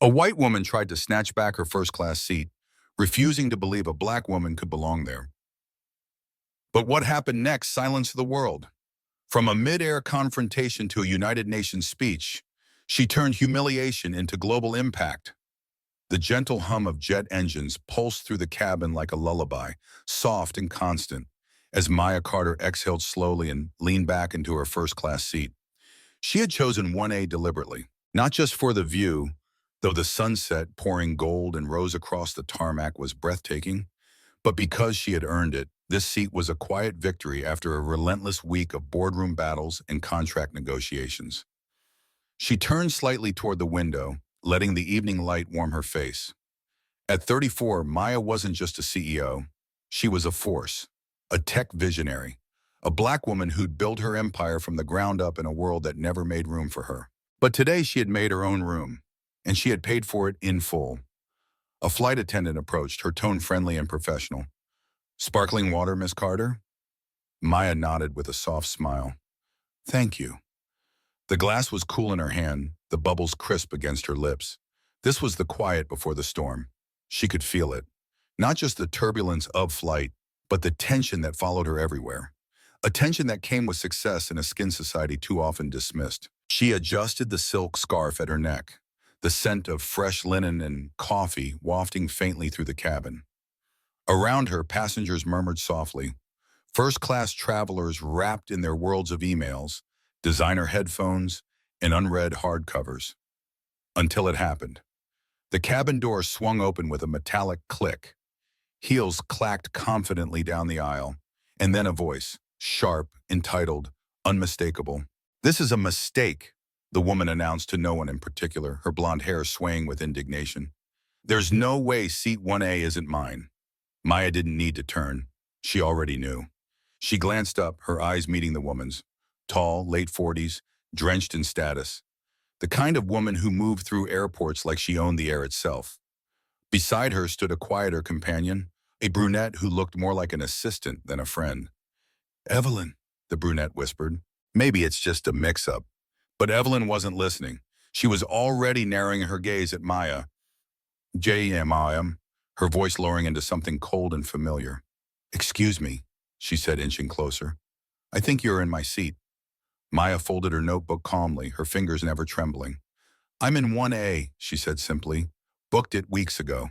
A white woman tried to snatch back her first-class seat, refusing to believe a black woman could belong there. But what happened next silenced the world. From a mid-air confrontation to a United Nations speech, she turned humiliation into global impact. The gentle hum of jet engines pulsed through the cabin like a lullaby, soft and constant, as Maya Carter exhaled slowly and leaned back into her first-class seat. She had chosen 1A deliberately, not just for the view, though the sunset pouring gold and rose across the tarmac was breathtaking, but because she had earned it. This seat was a quiet victory after a relentless week of boardroom battles and contract negotiations. She turned slightly toward the window, letting the evening light warm her face. At 34, Maya wasn't just a CEO. She was a force, a tech visionary, a black woman who'd built her empire from the ground up in a world that never made room for her. But today she had made her own room, and she had paid for it in full. A flight attendant approached, her tone friendly and professional. "Sparkling water, Miss Carter?" Maya nodded with a soft smile. "Thank you." The glass was cool in her hand, the bubbles crisp against her lips. This was the quiet before the storm. She could feel it. Not just the turbulence of flight, but the tension that followed her everywhere. A tension that came with success in a skin society too often dismissed. She adjusted the silk scarf at her neck, the scent of fresh linen and coffee wafting faintly through the cabin. Around her, passengers murmured softly. First-class travelers wrapped in their worlds of emails, designer headphones, and unread hardcovers. Until it happened. The cabin door swung open with a metallic click. Heels clacked confidently down the aisle, and then a voice, sharp, entitled, unmistakable. "This is a mistake," the woman announced to no one in particular, her blonde hair swaying with indignation. "There's no way seat 1A isn't mine." Maya didn't need to turn. She already knew. She glanced up, her eyes meeting the woman's. Tall, late 40s, drenched in status. The kind of woman who moved through airports like she owned the air itself. Beside her stood a quieter companion, a brunette who looked more like an assistant than a friend. "Evelyn," the brunette whispered. "Maybe it's just a mix-up." But Evelyn wasn't listening. She was already narrowing her gaze at Maya. "JMIM," her voice lowering into something cold and familiar. "Excuse me," she said, inching closer. "I think you're in my seat." Maya folded her notebook calmly, her fingers never trembling. "I'm in 1A, she said simply. "Booked it weeks ago."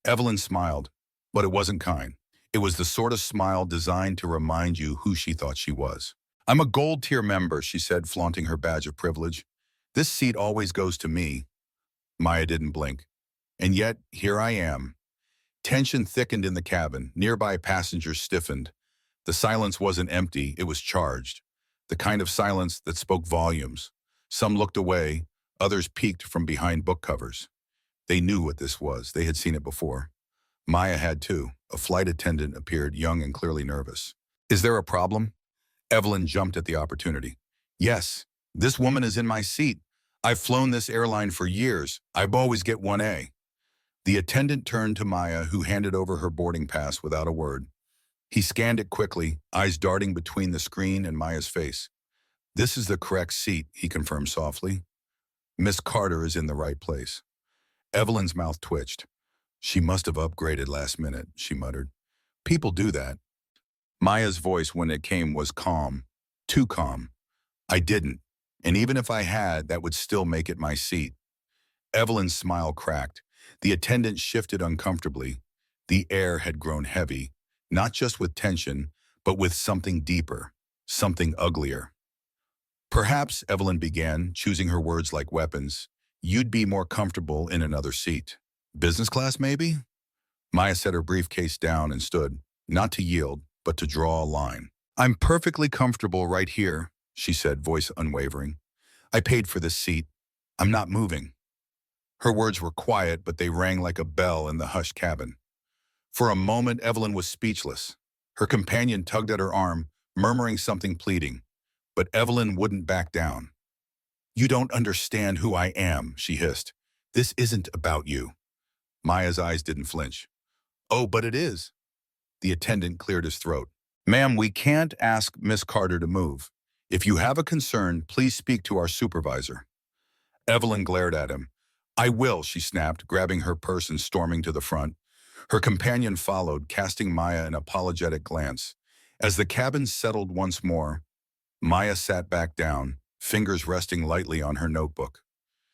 Evelyn smiled, but it wasn't kind. It was the sort of smile designed to remind you who she thought she was. "I'm a gold tier member," she said, flaunting her badge of privilege. "This seat always goes to me." Maya didn't blink. And yet, here I am. Tension thickened in the cabin. Nearby passengers stiffened. The silence wasn't empty, it was charged. The kind of silence that spoke volumes. Some looked away, others peeked from behind book covers. They knew what this was. They had seen it before. Maya had too. A flight attendant appeared, young and clearly nervous. "Is there a problem?" Evelyn jumped at the opportunity. "Yes, this woman is in my seat. I've flown this airline for years. I always get 1A. The attendant turned to Maya, who handed over her boarding pass without a word. He scanned it quickly, eyes darting between the screen and Maya's face. "This is the correct seat," he confirmed softly. "Miss Carter is in the right place." Evelyn's mouth twitched. "She must have upgraded last minute," she muttered. "People do that." Maya's voice, when it came, was calm. Too calm. "I didn't. And even if I had, that would still make it my seat." Evelyn's smile cracked. The attendant shifted uncomfortably. The air had grown heavy, not just with tension, but with something deeper, something uglier. "Perhaps," Evelyn began, choosing her words like weapons, "you'd be more comfortable in another seat. Business class, maybe?" Maya set her briefcase down and stood, not to yield, but to draw a line. "I'm perfectly comfortable right here," she said, voice unwavering. "I paid for this seat. I'm not moving." Her words were quiet, but they rang like a bell in the hushed cabin. For a moment, Evelyn was speechless. Her companion tugged at her arm, murmuring something pleading. But Evelyn wouldn't back down. "You don't understand who I am," she hissed. "This isn't about you." Maya's eyes didn't flinch. "Oh, but it is." The attendant cleared his throat. "Ma'am, we can't ask Miss Carter to move. If you have a concern, please speak to our supervisor." Evelyn glared at him. I will, she snapped, grabbing her purse and storming to the front. Her companion followed, casting Maya an apologetic glance. As the cabin settled once more, Maya sat back down, fingers resting lightly on her notebook.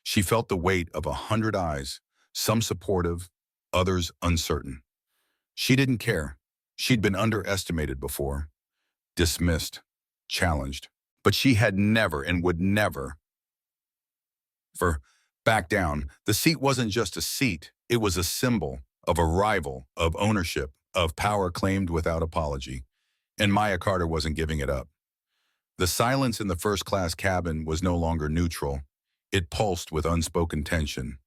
She felt the weight of 100 eyes, some supportive, others uncertain. She didn't care. She'd been underestimated before, dismissed, challenged. But she had never and would never for back down. The seat wasn't just a seat. It was a symbol of arrival, of ownership, of power claimed without apology. And Maya Carter wasn't giving it up. The silence in the first-class cabin was no longer neutral. It pulsed with unspoken tension.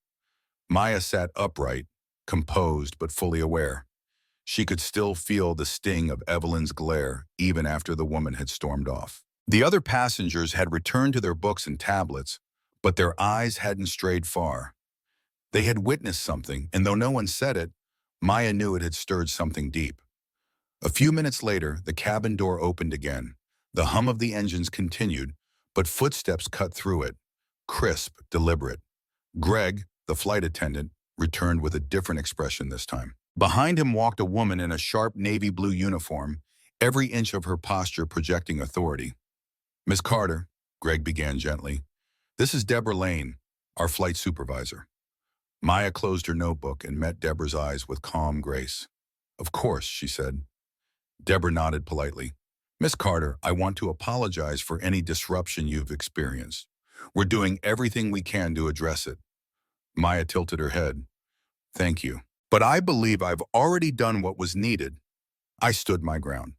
Maya sat upright, composed but fully aware. She could still feel the sting of Evelyn's glare even after the woman had stormed off. The other passengers had returned to their books and tablets, but their eyes hadn't strayed far. They had witnessed something, and though no one said it, Maya knew it had stirred something deep. A few minutes later, the cabin door opened again. The hum of the engines continued, but footsteps cut through it, crisp, deliberate. Greg, the flight attendant, returned with a different expression this time. Behind him walked a woman in a sharp navy blue uniform, every inch of her posture projecting authority. "Miss Carter," Greg began gently, "this is Deborah Lane, our flight supervisor." Maya closed her notebook and met Deborah's eyes with calm grace. "Of course," she said. Deborah nodded politely. "Miss Carter, I want to apologize for any disruption you've experienced. We're doing everything we can to address it." Maya tilted her head. "Thank you. But I believe I've already done what was needed." I stood my ground.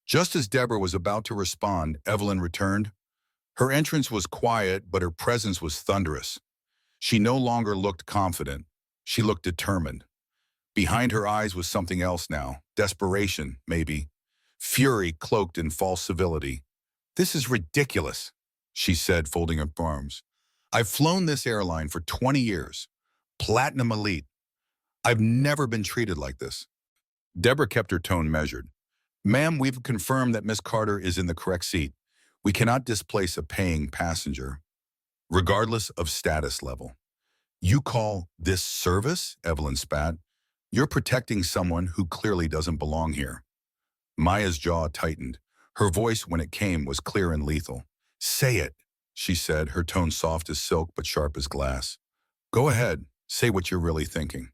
Just as Deborah was about to respond, Evelyn returned. Her entrance was quiet, but her presence was thunderous. She no longer looked confident. She looked determined. Behind her eyes was something else now. Desperation, maybe. Fury cloaked in false civility. "This is ridiculous," she said, folding her arms. "I've flown this airline for 20 years. Platinum elite. I've never been treated like this." Deborah kept her tone measured. "Ma'am, we've confirmed that Miss Carter is in the correct seat. We cannot displace a paying passenger, regardless of status level." "You call this service?" Evelyn spat. "You're protecting someone who clearly doesn't belong here." Maya's jaw tightened. Her voice, when it came, was clear and lethal. "Say it," she said, her tone soft as silk but sharp as glass. "Go ahead, say what you're really thinking."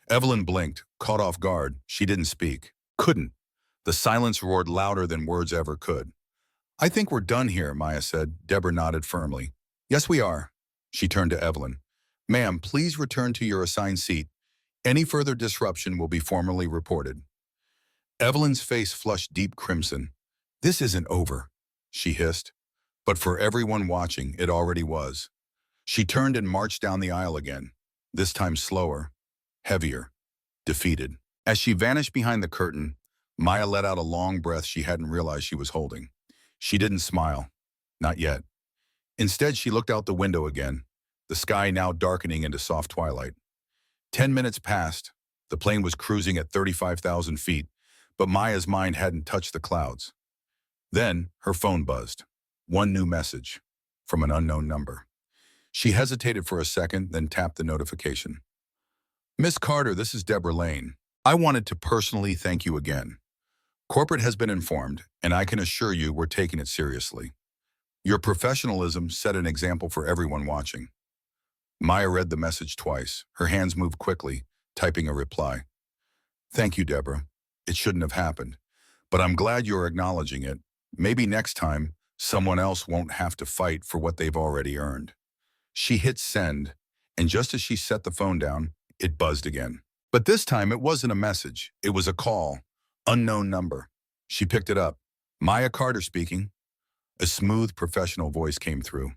Evelyn blinked, caught off guard. She didn't speak. Couldn't. The silence roared louder than words ever could. "I think we're done here," Maya said. Deborah nodded firmly. "Yes, we are." She turned to Evelyn. "Ma'am, please return to your assigned seat. Any further disruption will be formally reported." Evelyn's face flushed deep crimson. "This isn't over," she hissed. But for everyone watching, it already was. She turned and marched down the aisle again, this time slower, heavier, defeated. As she vanished behind the curtain, Maya let out a long breath she hadn't realized she was holding. She didn't smile. Not yet. Instead, she looked out the window again, the sky now darkening into soft twilight. 10 minutes passed. The plane was cruising at 35,000 feet, but Maya's mind hadn't touched the clouds. Then, her phone buzzed. One new message, from an unknown number. She hesitated for a second, then tapped the notification. "Miss Carter, this is Deborah Lane. I wanted to personally thank you again. Corporate has been informed, and I can assure you we're taking it seriously. Your professionalism set an example for everyone watching." Maya read the message twice. Her hands moved quickly, typing a reply. "Thank you, Deborah. It shouldn't have happened. But I'm glad you're acknowledging it. Maybe next time, someone else won't have to fight for what they've already earned." She hit send, and just as she set the phone down, it buzzed again. But this time it wasn't a message. It was a call. Unknown number. She picked it up. "Maya Carter speaking." A smooth, professional voice came through.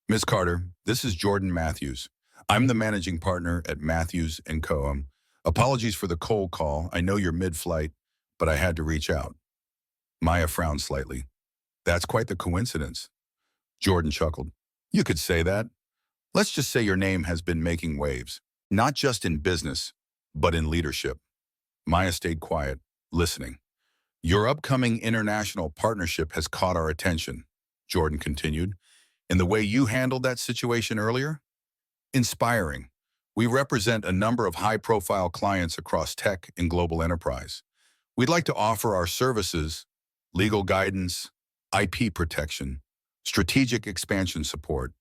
"Miss Carter, this is Jordan Matthews. I'm the managing partner at Matthews & Co. Apologies for the cold call. I know you're mid-flight, but I had to reach out." Maya frowned slightly. "That's quite the coincidence." Jordan chuckled. "You could say that. Let's just say your name has been making waves, not just in business, but in leadership." Maya stayed quiet, listening. "Your upcoming international partnership has caught our attention," Jordan continued. "And the way you handled that situation earlier, Inspiring. We represent a number of high-profile clients across tech and global enterprise. We'd like to offer our services, legal guidance, IP protection, strategic expansion support.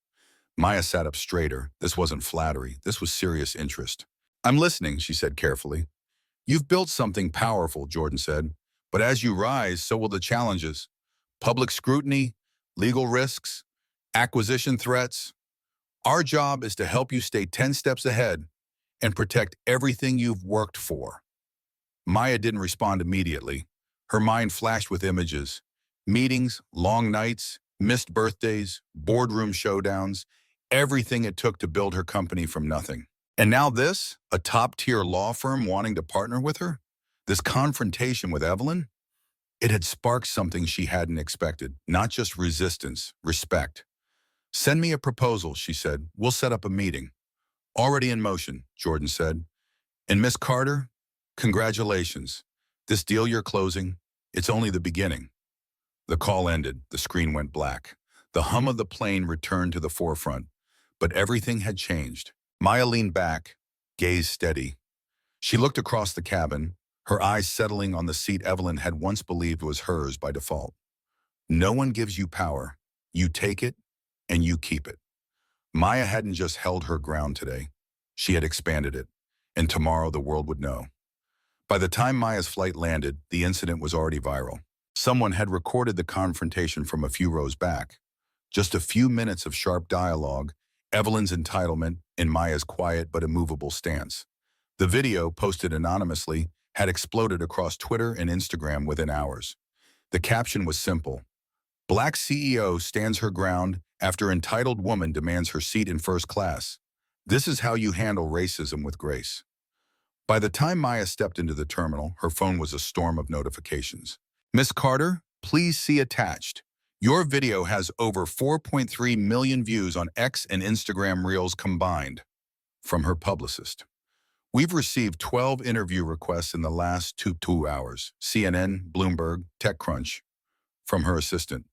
Maya sat up straighter. This wasn't flattery. This was serious interest. I'm listening, she said carefully. You've built something powerful, Jordan said. But as you rise, so will the challenges. Public scrutiny, legal risks, acquisition threats. Our job is to help you stay 10 steps ahead and protect everything you've worked for. Maya didn't respond immediately. Her mind flashed with images. Meetings, long nights, missed birthdays, boardroom showdowns, everything it took to build her company from nothing. And now this, a top-tier law firm wanting to partner with her? This confrontation with Evelyn? It had sparked something she hadn't expected, not just resistance, respect. Send me a proposal, she said. We'll set up a meeting. Already in motion, Jordan said. And Miss Carter, congratulations. This deal you're closing, it's only the beginning. The call ended. The screen went black. The hum of the plane returned to the forefront. But everything had changed. Maya leaned back, gaze steady. She looked across the cabin, her eyes settling on the seat Evelyn had once believed was hers by default. No one gives you power. You take it, and you keep it. Maya hadn't just held her ground today. She had expanded it, and tomorrow the world would know. By the time Maya's flight landed, the incident was already viral. Someone had recorded the confrontation from a few rows back. Just a few minutes of sharp dialogue, Evelyn's entitlement, and Maya's quiet but immovable stance. The video, posted anonymously, had exploded across Twitter and Instagram within hours. The caption was simple. Black CEO stands her ground after entitled woman demands her seat in first class. This is how you handle racism with grace. By the time Maya stepped into the terminal, her phone was a storm of notifications. Miss Carter, please see attached. Your video has over 4.3 million views on X and Instagram Reels combined. From her publicist. We've received 12 interview requests in the last two hours. CNN, Bloomberg, TechCrunch. From her assistant.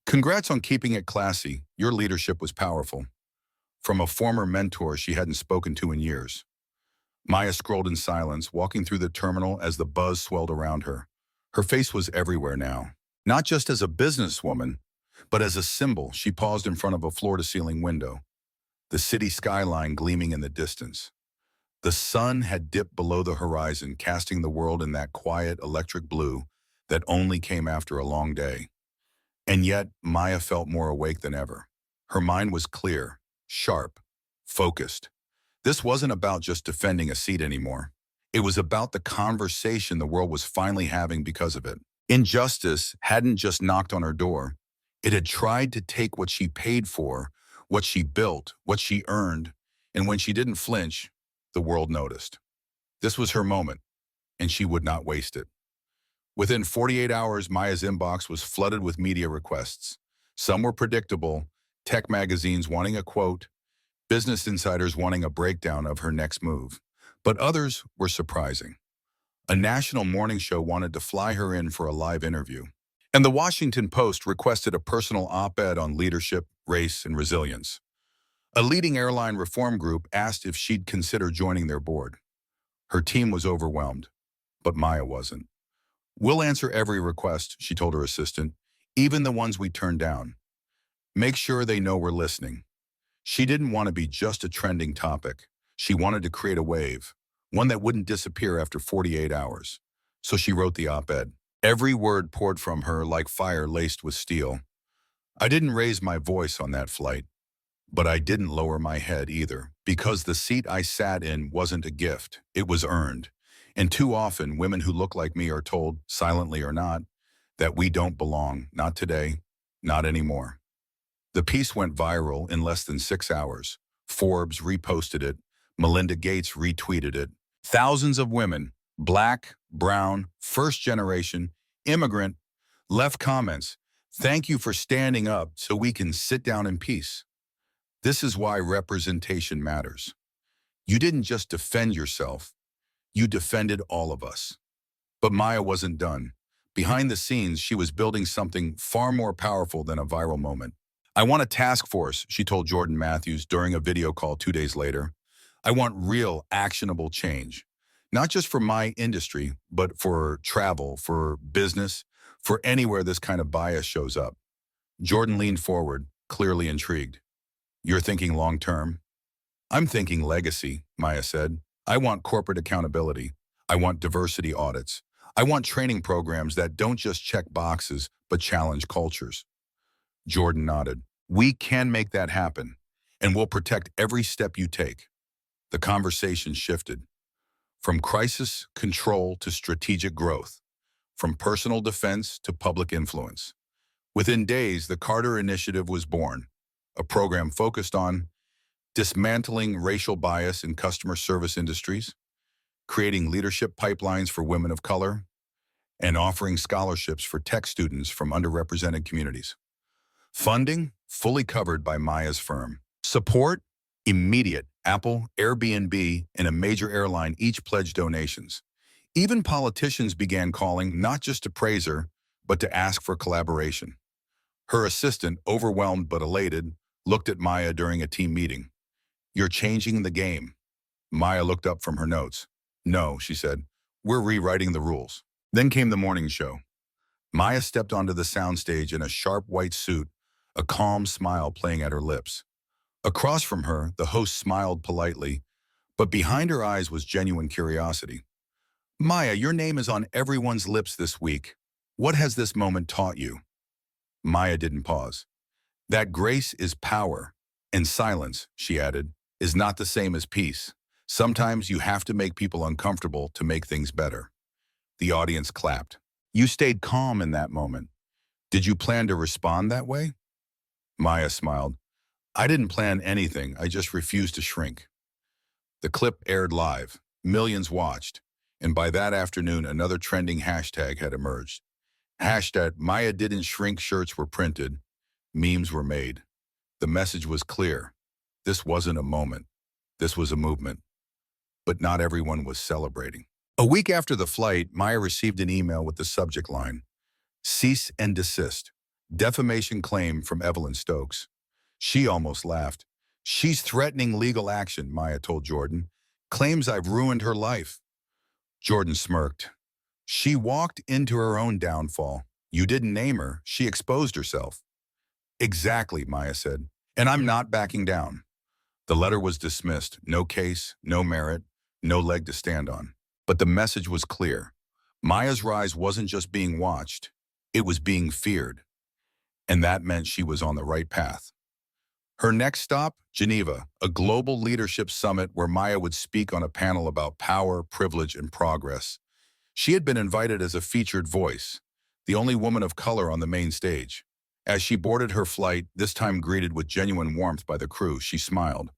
Congrats on keeping it classy. Your leadership was powerful. From a former mentor she hadn't spoken to in years. Maya scrolled in silence, walking through the terminal as the buzz swelled around her. Her face was everywhere now. Not just as a businesswoman, but as a symbol. She paused in front of a floor-to-ceiling window. The city skyline gleaming in the distance. The sun had dipped below the horizon, casting the world in that quiet electric blue that only came after a long day. And yet, Maya felt more awake than ever. Her mind was clear, sharp, focused. This wasn't about just defending a seat anymore. It was about the conversation the world was finally having because of it. Injustice hadn't just knocked on her door. It had tried to take what she paid for, what she built, what she earned, and when she didn't flinch, the world noticed. This was her moment, and she would not waste it. Within 48 hours, Maya's inbox was flooded with media requests. Some were predictable, tech magazines wanting a quote, business insiders wanting a breakdown of her next move. But others were surprising. A national morning show wanted to fly her in for a live interview. And the Washington Post requested a personal op-ed on leadership, race, and resilience. A leading airline reform group asked if she'd consider joining their board. Her team was overwhelmed, but Maya wasn't. We'll answer every request, she told her assistant, even the ones we turned down. Make sure they know we're listening. She didn't want to be just a trending topic. She wanted to create a wave, one that wouldn't disappear after 48 hours. So she wrote the op-ed. Every word poured from her like fire laced with steel. I didn't raise my voice on that flight, but I didn't lower my head either, because the seat I sat in wasn't a gift, it was earned. And too often, women who look like me are told, silently or not, that we don't belong, not today, not anymore. The piece went viral in less than 6 hours. Forbes reposted it. Melinda Gates retweeted it. Thousands of women, black, brown, first generation, immigrant, left comments. Thank you for standing up so we can sit down in peace. This is why representation matters. You didn't just defend yourself, you defended all of us. But Maya wasn't done. Behind the scenes, she was building something far more powerful than a viral moment. I want a task force, she told Jordan Matthews during a video call 2 days later. I want real, actionable change. Not just for my industry, but for travel, for business, for anywhere this kind of bias shows up. Jordan leaned forward, clearly intrigued. You're thinking long-term? I'm thinking legacy, Maya said. I want corporate accountability. I want diversity audits. I want training programs that don't just check boxes, but challenge cultures. Jordan nodded. We can make that happen, and we'll protect every step you take. The conversation shifted from crisis control to strategic growth, from personal defense to public influence. Within days, the Carter Initiative was born, a program focused on dismantling racial bias in customer service industries, creating leadership pipelines for women of color, and offering scholarships for tech students from underrepresented communities. Funding, fully covered by Maya's firm. Support, immediate. Apple, Airbnb, and a major airline each pledged donations. Even politicians began calling not just to praise her, but to ask for collaboration. Her assistant, overwhelmed but elated, looked at Maya during a team meeting. You're changing the game. Maya looked up from her notes. No, she said, we're rewriting the rules. Then came the morning show. Maya stepped onto the soundstage in a sharp white suit, a calm smile playing at her lips. Across from her, the host smiled politely, but behind her eyes was genuine curiosity. Maya, your name is on everyone's lips this week. What has this moment taught you? Maya didn't pause. That grace is power, and silence, she added, is not the same as peace. Sometimes you have to make people uncomfortable to make things better. The audience clapped. You stayed calm in that moment. Did you plan to respond that way? Maya smiled. I didn't plan anything, I just refused to shrink. The clip aired live, millions watched, and by that afternoon another trending hashtag had emerged. Hashtag Maya didn't shrink shirts were printed, memes were made. The message was clear. This wasn't a moment, this was a movement. But not everyone was celebrating. A week after the flight, Maya received an email with the subject line, Cease and desist, defamation claim from Evelyn Stokes. She almost laughed. She's threatening legal action, Maya told Jordan. Claims I've ruined her life. Jordan smirked. She walked into her own downfall. You didn't name her. She exposed herself. Exactly, Maya said. And I'm not backing down. The letter was dismissed. No case, no merit, no leg to stand on. But the message was clear. Maya's rise wasn't just being watched. It was being feared. And that meant she was on the right path. Her next stop, Geneva, a global leadership summit where Maya would speak on a panel about power, privilege, and progress. She had been invited as a featured voice, the only woman of color on the main stage. As she boarded her flight, this time greeted with genuine warmth by the crew, she smiled.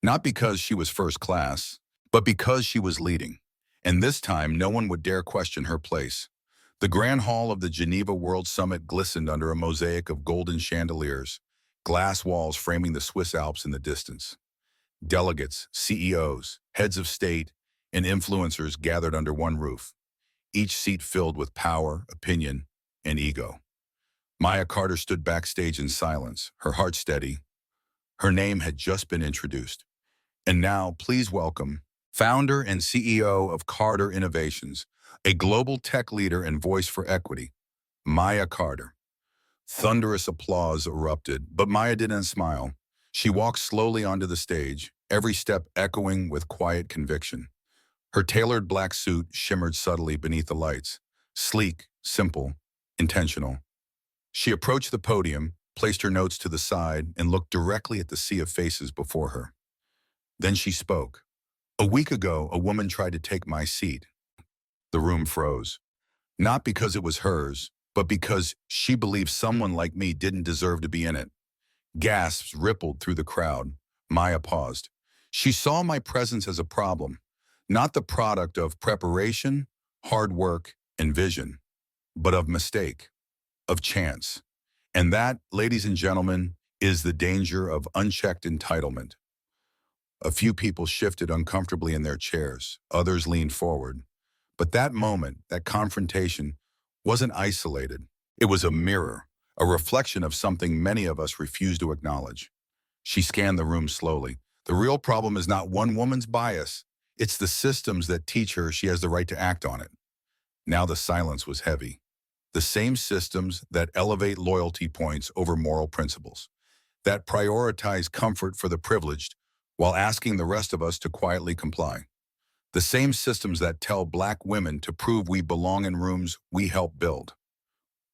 Not because she was first class, but because she was leading. And this time, no one would dare question her place. The grand hall of the Geneva World Summit glistened under a mosaic of golden chandeliers, glass walls framing the Swiss Alps in the distance. Delegates, CEOs, heads of state, and influencers gathered under one roof, each seat filled with power, opinion, and ego. Maya Carter stood backstage in silence, her heart steady. Her name had just been introduced. And now, please welcome founder and CEO of Carter Innovations, a global tech leader and voice for equity, Maya Carter. Thunderous applause erupted, but Maya didn't smile. She walked slowly onto the stage, every step echoing with quiet conviction. Her tailored black suit shimmered subtly beneath the lights, sleek, simple, intentional. She approached the podium, placed her notes to the side, and looked directly at the sea of faces before her. Then she spoke. A week ago, a woman tried to take my seat. The room froze. Not because it was hers, but because she believed someone like me didn't deserve to be in it. Gasps rippled through the crowd. Maya paused. She saw my presence as a problem, not the product of preparation, hard work, and vision, but of mistake, of chance. And that, ladies and gentlemen, is the danger of unchecked entitlement. A few people shifted uncomfortably in their chairs, others leaned forward. But that moment, that confrontation, wasn't isolated. It was a mirror a reflection of something many of us refuse to acknowledge. She scanned the room slowly. The real problem is not one woman's bias. It's the systems that teach her she has the right to act on it. Now the silence was heavy. The same systems that elevate loyalty points over moral principles, that prioritize comfort for the privileged while asking the rest of us to quietly comply. The same systems that tell Black women to prove we belong in rooms we help build.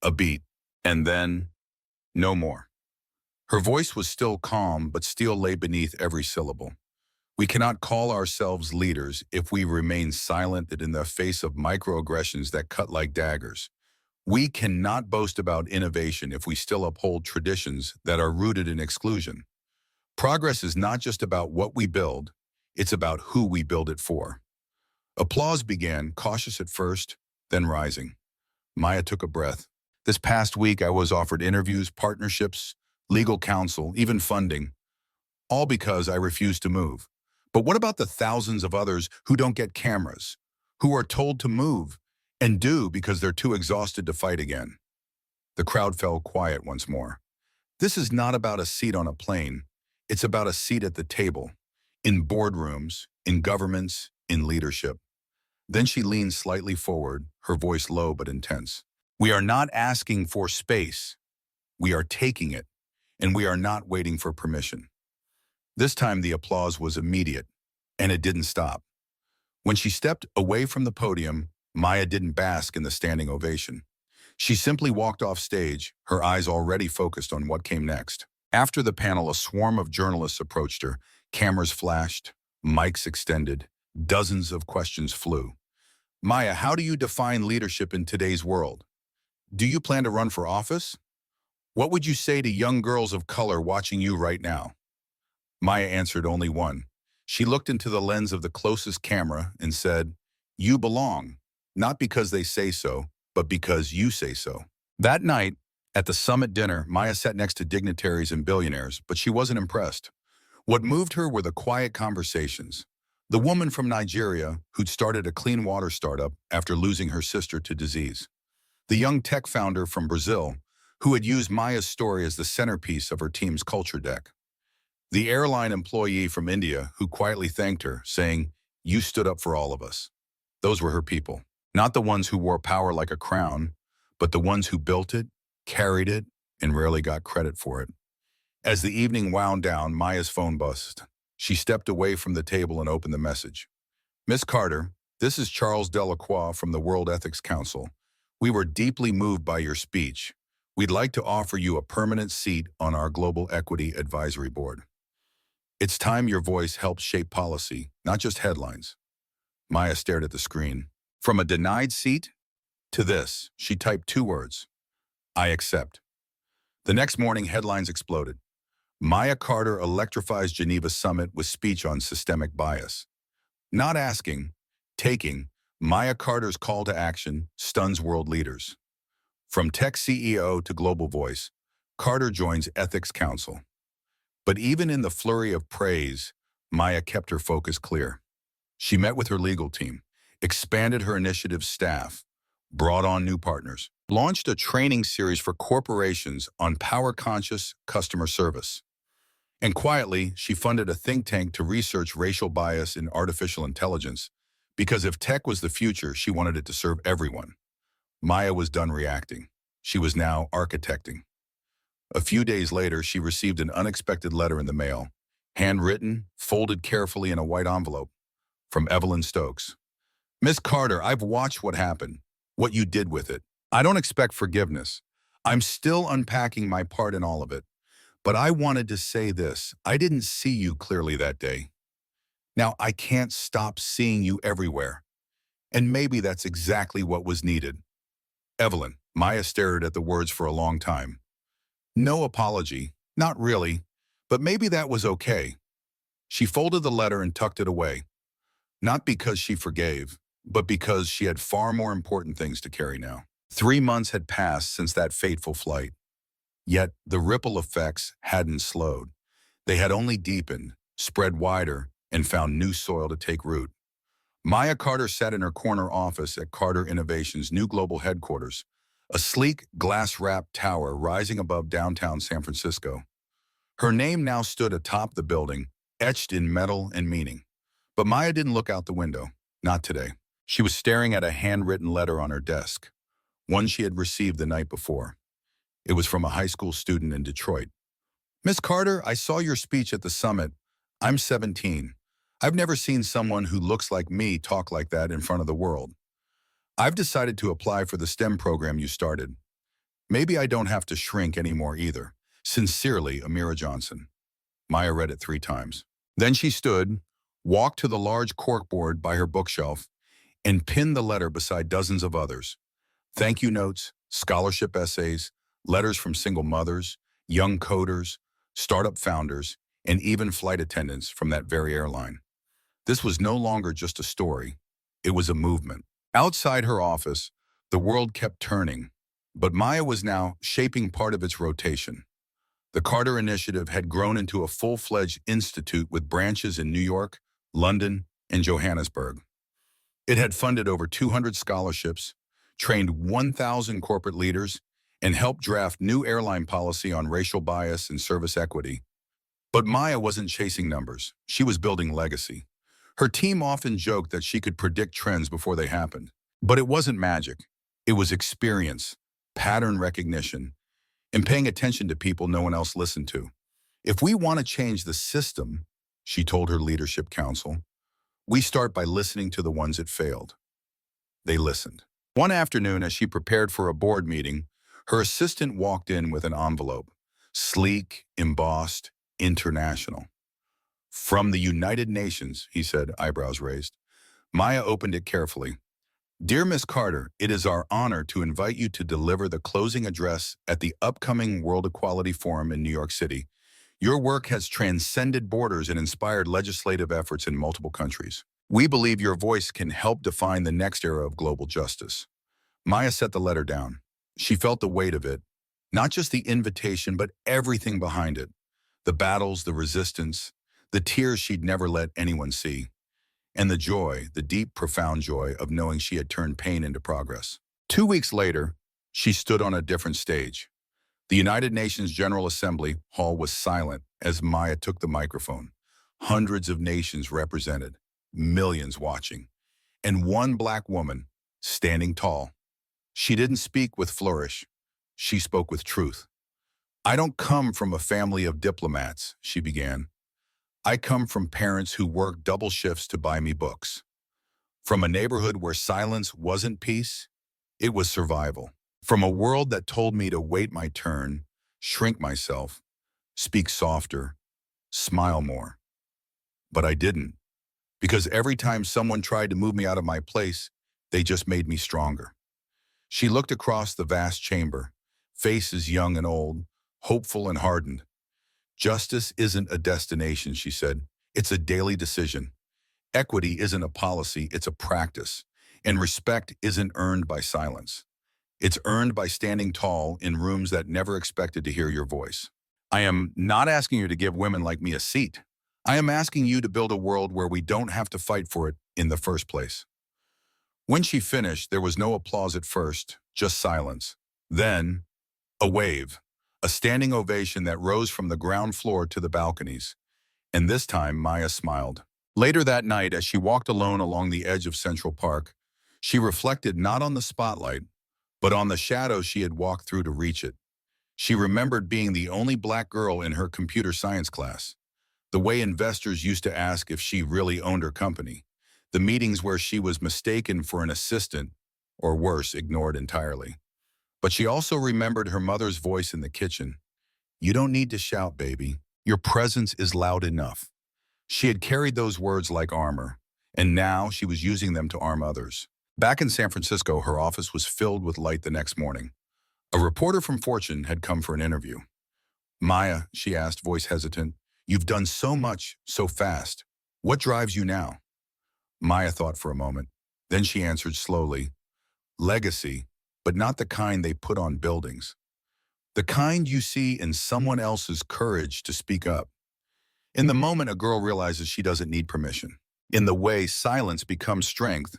A beat, and then no more. Her voice was still calm, but steel lay beneath every syllable. We cannot call ourselves leaders if we remain silent in the face of microaggressions that cut like daggers. We cannot boast about innovation if we still uphold traditions that are rooted in exclusion. Progress is not just about what we build, it's about who we build it for. Applause began, cautious at first, then rising. Maya took a breath. This past week, I was offered interviews, partnerships, legal counsel, even funding, all because I refused to move. But what about the thousands of others who don't get cameras, who are told to move and do because they're too exhausted to fight again? The crowd fell quiet once more. This is not about a seat on a plane. It's about a seat at the table, in boardrooms, in governments, in leadership. Then she leaned slightly forward, her voice low but intense. We are not asking for space. We are taking it, and we are not waiting for permission. This time the applause was immediate, and it didn't stop. When she stepped away from the podium, Maya didn't bask in the standing ovation. She simply walked off stage, her eyes already focused on what came next. After the panel, a swarm of journalists approached her. Cameras flashed, mics extended, dozens of questions flew. Maya, how do you define leadership in today's world? Do you plan to run for office? What would you say to young girls of color watching you right now? Maya answered only one. She looked into the lens of the closest camera and said, "You belong, not because they say so, but because you say so." That night, at the summit dinner, Maya sat next to dignitaries and billionaires, but she wasn't impressed. What moved her were the quiet conversations. The woman from Nigeria who'd started a clean water startup after losing her sister to disease. The young tech founder from Brazil who had used Maya's story as the centerpiece of her team's culture deck. The airline employee from India who quietly thanked her, saying, "You stood up for all of us." Those were her people. Not the ones who wore power like a crown, but the ones who built it, carried it, and rarely got credit for it. As the evening wound down, Maya's phone buzzed. She stepped away from the table and opened the message. "Miss Carter, this is Charles Delacroix from the World Ethics Council. We were deeply moved by your speech. We'd like to offer you a permanent seat on our Global Equity Advisory Board. It's time your voice helped shape policy, not just headlines." Maya stared at the screen. From a denied seat to this, she typed 2 words: "I accept." The next morning, headlines exploded. Maya Carter electrifies Geneva summit with speech on systemic bias. Not asking, taking, Maya Carter's call to action stuns world leaders. From tech CEO to global voice, Carter joins Ethics Council. But even in the flurry of praise, Maya kept her focus clear. She met with her legal team, expanded her initiative staff, brought on new partners, launched a training series for corporations on power-conscious customer service. And quietly, she funded a think tank to research racial bias in artificial intelligence, because if tech was the future, she wanted it to serve everyone. Maya was done reacting. She was now architecting. A few days later, she received an unexpected letter in the mail, handwritten, folded carefully in a white envelope, from Evelyn Stokes. "Miss Carter, I've watched what happened, what you did with it. I don't expect forgiveness. I'm still unpacking my part in all of it. But I wanted to say this: I didn't see you clearly that day. Now I can't stop seeing you everywhere. And maybe that's exactly what was needed." Evelyn, Maya stared at the words for a long time. No apology, not really, but maybe that was okay. She folded the letter and tucked it away. Not because she forgave, but because she had far more important things to carry now. 3 months had passed since that fateful flight. Yet the ripple effects hadn't slowed. They had only deepened, spread wider, and found new soil to take root. Maya Carter sat in her corner office at Carter Innovation's new global headquarters, a sleek, glass-wrapped tower rising above downtown San Francisco. Her name now stood atop the building, etched in metal and meaning. But Maya didn't look out the window. Not today. She was staring at a handwritten letter on her desk, one she had received the night before. It was from a high school student in Detroit. Miss Carter, I saw your speech at the summit. I'm 17. I've never seen someone who looks like me talk like that in front of the world. I've decided to apply for the STEM program you started. Maybe I don't have to shrink anymore either. Sincerely, Amira Johnson. Maya read it 3 times. Then she stood, walked to the large corkboard by her bookshelf, and pinned the letter beside dozens of others. Thank you notes, scholarship essays, letters from single mothers, young coders, startup founders, and even flight attendants from that very airline. This was no longer just a story. It was a movement. Outside her office, the world kept turning, but Maya was now shaping part of its rotation. The Carter Initiative had grown into a full-fledged institute with branches in New York, London, and Johannesburg. It had funded over 200 scholarships, trained 1,000 corporate leaders, and helped draft new airline policy on racial bias and service equity. But Maya wasn't chasing numbers. She was building legacy. Her team often joked that she could predict trends before they happened. But it wasn't magic. It was experience, pattern recognition, and paying attention to people no one else listened to. If we want to change the system, she told her leadership council, we start by listening to the ones that failed. They listened. One afternoon, as she prepared for a board meeting, her assistant walked in with an envelope, sleek, embossed, international. From the United Nations, he said, eyebrows raised. Maya opened it carefully. Dear Miss Carter, it is our honor to invite you to deliver the closing address at the upcoming World Equality Forum in New York City. Your work has transcended borders and inspired legislative efforts in multiple countries. We believe your voice can help define the next era of global justice. Maya set the letter down. She felt the weight of it, not just the invitation, but everything behind it. The battles, the resistance, the tears she'd never let anyone see, and the joy, the deep, profound joy of knowing she had turned pain into progress. 2 weeks later, she stood on a different stage. The United Nations General Assembly hall was silent as Maya took the microphone. Hundreds of nations represented, millions watching, and one black woman standing tall. She didn't speak with flourish. She spoke with truth. I don't come from a family of diplomats, she began. I come from parents who worked double shifts to buy me books. From a neighborhood where silence wasn't peace, it was survival. From a world that told me to wait my turn, shrink myself, speak softer, smile more. But I didn't, because every time someone tried to move me out of my place, they just made me stronger. She looked across the vast chamber, faces young and old, hopeful and hardened. Justice isn't a destination, she said. It's a daily decision. Equity isn't a policy, it's a practice. And respect isn't earned by silence. It's earned by standing tall in rooms that never expected to hear your voice. I am not asking you to give women like me a seat. I am asking you to build a world where we don't have to fight for it in the first place. When she finished, there was no applause at first, just silence. Then, a wave, a standing ovation that rose from the ground floor to the balconies. And this time, Maya smiled. Later that night, as she walked alone along the edge of Central Park, she reflected not on the spotlight, but on the shadows she had walked through to reach it. She remembered being the only black girl in her computer science class, the way investors used to ask if she really owned her company, the meetings where she was mistaken for an assistant, or worse, ignored entirely. But she also remembered her mother's voice in the kitchen. You don't need to shout, baby. Your presence is loud enough. She had carried those words like armor, and now she was using them to arm others. Back in San Francisco, her office was filled with light the next morning. A reporter from Fortune had come for an interview. Maya, she asked, voice hesitant, you've done so much, so fast. What drives you now? Maya thought for a moment. Then she answered slowly, legacy, but not the kind they put on buildings. The kind you see in someone else's courage to speak up. In the moment, a girl realizes she doesn't need permission. In the way, silence becomes strength,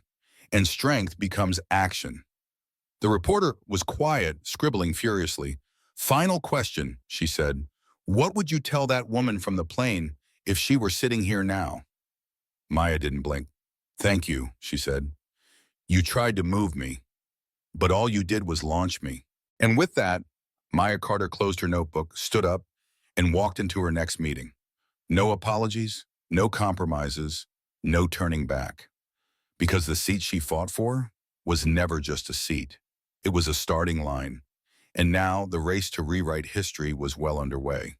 and strength becomes action. The reporter was quiet, scribbling furiously. Final question, she said. What would you tell that woman from the plane if she were sitting here now? Maya didn't blink. Thank you, she said. You tried to move me, but all you did was launch me. And with that, Maya Carter closed her notebook, stood up, and walked into her next meeting. No apologies, no compromises, no turning back. Because the seat she fought for was never just a seat. It was a starting line. And now the race to rewrite history was well underway.